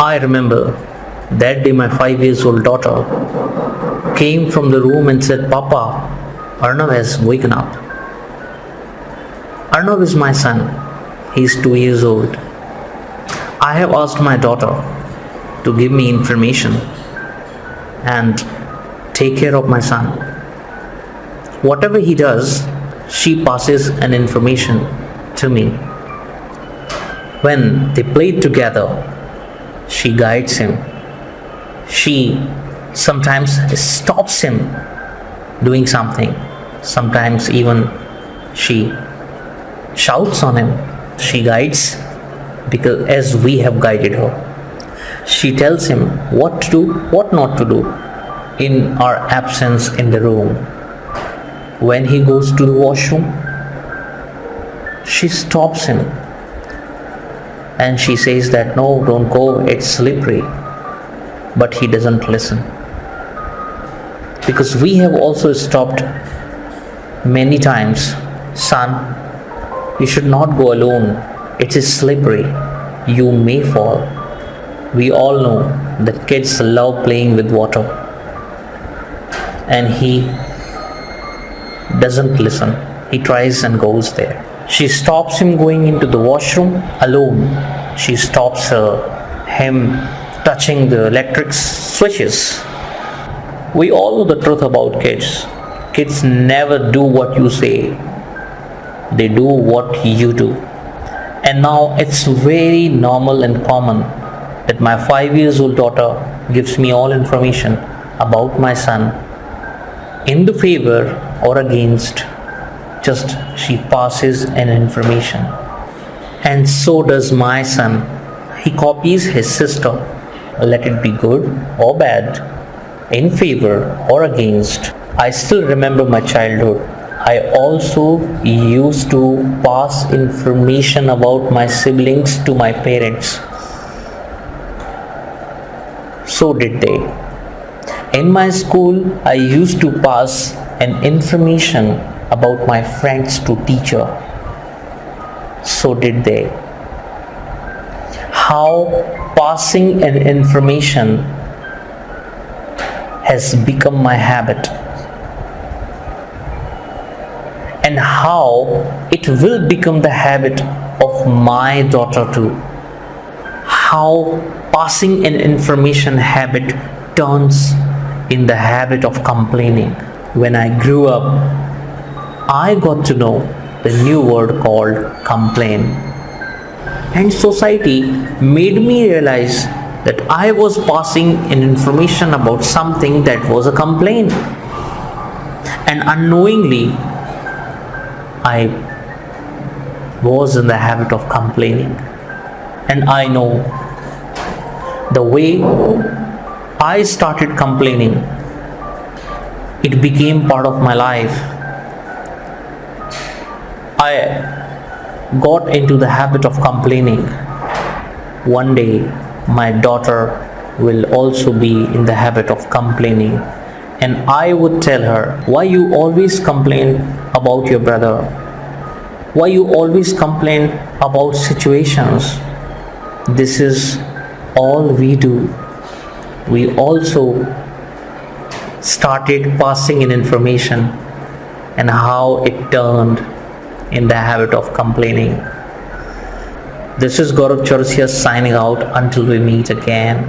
I remember that day my 5 years old daughter came from the room and said, Papa, Arnav has waken up. Arnav is my son. He is 2 years old. I have asked my daughter to give me information and take care of my son. Whatever he does, she passes an information to me. When they play together, she guides him. She sometimes stops him doing something. Sometimes even she shouts on him. She guides because as we have guided her. She tells him what to do, what not to do in our absence in the room. When he goes to the washroom, she stops him and she says that no, don't go, it's slippery. But he doesn't listen. Because we have also stopped many times, son, you should not go alone. It is slippery. You may fall. We all know that kids love playing with water. And he doesn't listen. He tries and goes there. She stops him going into the washroom alone. She stops him touching the electric switches. We all know the truth about kids. Kids never do what you say. They do what you do. And now it's very normal and common that my 5 years old daughter gives me all information about my son in the favor or against. Just she passes an information. And so does my son. He copies his sister. Let it be good or bad, in favor or against. I still remember my childhood. I also used to pass information about my siblings to my parents. So did they. In my school, I used to pass an information about my friends to teacher. So did they. How passing an information has become my habit, and how it will become the habit of my daughter too. How passing an information habit turns in the habit of complaining. When I grew up, I got to know the new word called complain. And society made me realize that I was passing an information about something that was a complaint. And unknowingly, I was in the habit of complaining. And I know the way I started complaining, it became part of my life. I got into the habit of complaining. One day, my daughter will also be in the habit of complaining. And I would tell her, why you always complain about your brother? Why you always complain about situations? This is all we do. We also started passing in information and how it turned in the habit of complaining. This is GAURAV'S Chourasiya signing out until we meet again.